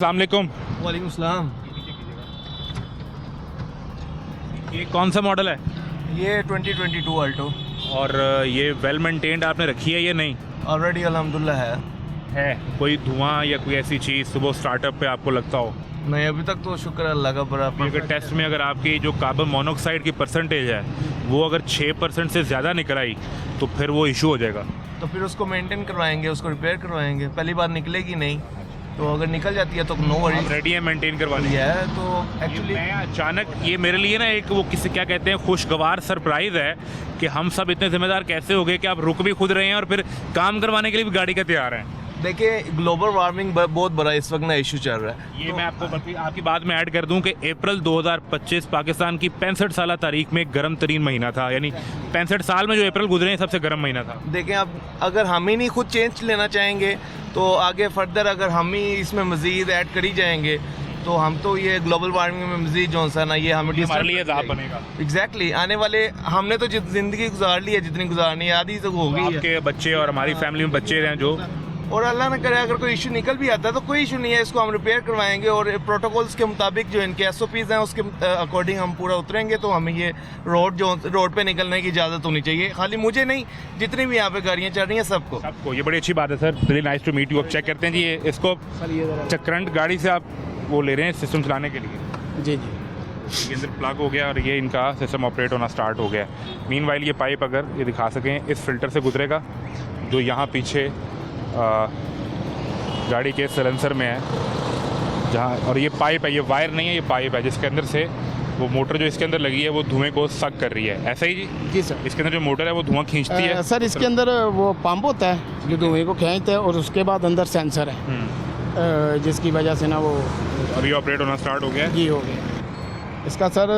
अस्सलाम वालेकुम। वालेकुम सलाम। ये कौन सा मॉडल है? ये 2022 अल्टो और ये वेल मेंटेन्ड आपने रखी है या नहीं? ऑलरेडी अल्हम्दुलिल्लाह है। कोई धुआं या कोई ऐसी चीज़ सुबह स्टार्टअप पे आपको लगता हो? नहीं, अभी तक तो शुक्र अल्लाह का बराबर। अगर टेस्ट में अगर आपकी जो कार्बन मोनोऑक्साइड की परसेंटेज है वो अगर 6% से ज़्यादा निकल आई तो फिर वो इशू हो जाएगा। तो फिर उसको मेंटेन करवाएंगे, उसको रिपेयर करवाएंगे। पहली बार निकलेगी नहीं, तो अगर निकल जाती है तो नो वरीज। रेडी है मेंटेन करवानी है तो एक्चुअली मैं अचानक ये मेरे लिए ना एक वो किसी क्या कहते हैं खुशगवार सरप्राइज़ है कि हम सब इतने जिम्मेदार कैसे हो गए कि आप रुक भी खुद रहे हैं और फिर काम करवाने के लिए भी गाड़ी का तैयार हैं। देखिए, ग्लोबल वार्मिंग बहुत बड़ा इस वक्त ना इशू चल रहा है। ये तो मैं आपको बल्कि आपकी बात में ऐड कर दूं कि अप्रैल 2025 पाकिस्तान की 65 साल तारीख में गर्म तरीन महीना था, यानी 65 साल में जो अप्रैल गुजरे हैं सबसे गर्म महीना था। देखें, अब अगर हम ही नहीं खुद चेंज लेना चाहेंगे तो आगे फर्दर अगर हम ही इसमें मज़ीद ऐड करी जाएंगे तो हम तो ये ग्लोबल वार्मिंग में मज़ीद जो सा ना ये हमें हमारे लिए अज़ाब बनेगा। एग्जैक्टली आने वाले हमने तो ज़िंदगी गुजार ली है, जितनी गुजारनी है आधी तो हो गई है। आपके बच्चे और हमारी फैमिली में बच्चे हैं जो, और अल्लाह ना करे अगर कोई इशू निकल भी आता है तो कोई इशू नहीं है, इसको हम रिपेयर करवाएंगे और प्रोटोकॉल्स के मुताबिक जो इनके SOPs हैं उसके अकॉर्डिंग हम पूरा उतरेंगे तो हमें ये रोड पे निकलने की इजाज़त होनी चाहिए। खाली मुझे नहीं, जितनी भी यहाँ पे गाड़ियाँ चल रही हैं सबको। ये बड़ी अच्छी बात है sir, really nice to meet you. अब चेक करते हैं जी ये इसको करंट गाड़ी से आप वो ले रहे हैं सिस्टम चलाने के लिए? जी। ये अंदर प्लग हो गया और ये इनका सिस्टम ऑपरेट होना स्टार्ट हो गया। मीनवाइल ये पाइप अगर ये दिखा सकें इस फिल्टर से गुजरेगा जो यहाँ पीछे गाड़ी के सिलेंसर में है जहाँ, और ये पाइप है, ये वायर नहीं है, ये पाइप है जिसके अंदर से वो मोटर जो इसके अंदर लगी है वो धुएं को सक कर रही है। ऐसा ही जी? जी सर। इसके अंदर जो मोटर है वो धुआं खींचती है? सर इसके अंदर वो पंप होता है जो धुएं को खींचता है और उसके बाद अंदर सेंसर है जिसकी वजह से ना वो और ये ऑपरेट होना स्टार्ट हो गया। जी हो गया। इसका सर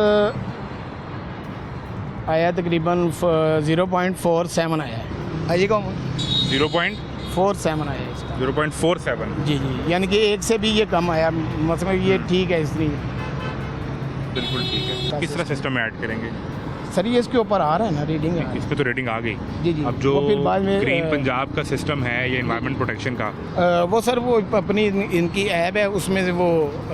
आया तकरीबन 0.47 आया है। आइएगा 0.47 आया है इसका। 0.47 जी, यानी कि एक से भी ये कम आया, मतलब ये ठीक है इसलिए। बिल्कुल ठीक है। किस तरह सिस्टम में ऐड करेंगे? सर ये इसके ऊपर आ रहा है ना, रीडिंग है। इस पे तो रेटिंग आ गई। जी। अब जो वो फिर बाद में ग्रीन पंजाब का सिस्टम है ये एनवायरनमेंट प्रोटेक्शन का, वो सर वो अपनी इनकी ऐप है उसमें से वो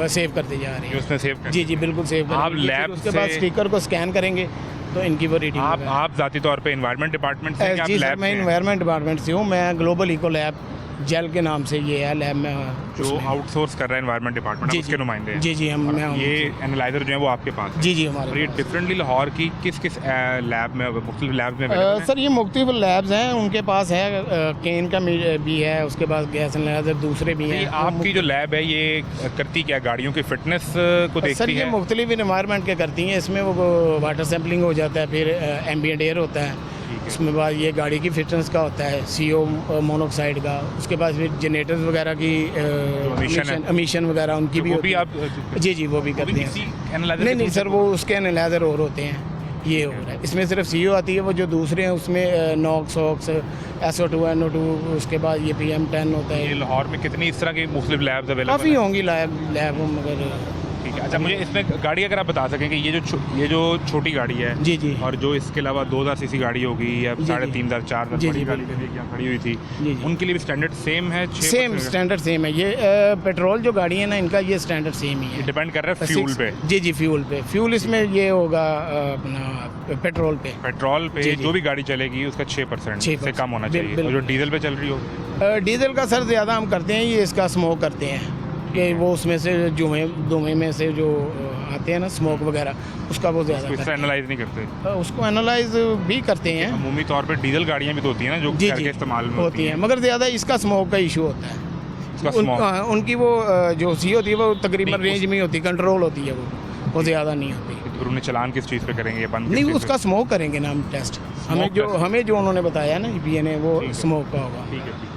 सेव करते जा रहे हैं। उसमें सेव कर। जी बिल्कुल सेव आप करेंगे। लैब उसके से बाद स्टिकर को स्कैन करेंगे तो इनकी वो रीडिंग आप ज़ाती तौर पे एनवायरनमेंट डिपार्टमेंट से? जी सर, मैं एनवायरनमेंट डिपार्टमेंट से हूँ। मैं ग्लोबल इको लैब जेल के नाम से ये है लैब में जो आउटसोर्स कर रहा है एनवायरनमेंट डिपार्टमेंट, उसके नुमाइंदे हैं। जी मैं ये एनालाइजर जो है वो आपके पास है? जी हमारे। और ये डिफरेंटली लाहौर की किस लैब में, मुख्तलिफ लैब में सर ये मुख्तलिफ लैब्स हैं उनके पास है। केन का भी है, उसके पास गैस एनालाइजर दूसरे भी हैं। आपकी जो लैब है ये करती क्या, गाड़ियों की फिटनेस को देखती है? सर ये मुख्तलिफ इन्वायरमेंट के करती हैं। इसमें वो वाटर सैम्पलिंग हो जाता है, फिर एम्बिएंट एयर होता है, उसमें बाद ये गाड़ी की फिटनेस का होता है, CO मोनोऑक्साइड का, उसके बाद फिर जनरेटर्स वगैरह की एमिशन वगैरह उनकी भी होती है। आप जी वो भी करते हैं। नहीं सर, वो उसके एनालाइजर और होते हैं, ये हो रहा है। इसमें सिर्फ CO आती है, वो जो दूसरे हैं उसमें NOx, SO2, NO2, उसके बाद ये PM10 होता है। ये लाहौर में कितनी इस तरह की मुख्तलिफ लैब्स अवेलेबल काफ़ी होंगी लैब मगर। ठीक है। अच्छा, मुझे इसमें गाड़ी अगर आप बता सकें कि ये जो छोटी गाड़ी है जी और जो इसके अलावा 2000 सीसी गाड़ी होगी या 3500 4000 बड़ी गाड़ी यहाँ खड़ी हुई थी, उनके लिए भी स्टैंडर्ड सेम है? सेम स्टैंडर्ड सेम है। ये पेट्रोल जो गाड़ी है ना इनका ये स्टैंडर्ड सेम ही है। डिपेंड कर रहा है फ्यूल पे? जी फ्यूल पे। फ्यूल इसमें ये होगा अपना पेट्रोल पे जो भी गाड़ी चलेगी उसका 6% से कम होना चाहिए। और जो डीजल पे चल रही हो? डीजल का सर ज़्यादा हम करते हैं, ये इसका स्मोक करते हैं कि वो उसमें से धुएं में से जो आते हैं ना स्मोक वगैरह, उसका वो ज़्यादा एनालाइज नहीं करते? उसको एनालाइज भी करते हैं। अमूमी तौर पे डीजल गाड़ियाँ भी तो होती हैं ना जो घर के इस्तेमाल में होती हैं, मगर ज़्यादा इसका स्मोक का इशू होता है। उनकी वो जो CO होती है वो तकरीबन रेंज में होती है, कंट्रोल होती है, वो ज़्यादा नहीं होती। तो उन्हें चलान किस चीज़ पे करेंगे? नहीं, उसका स्मोक करेंगे ना हम टेस्ट। हमें जो उन्होंने बताया ना PA ने, वो स्मोक का होगा। ठीक है।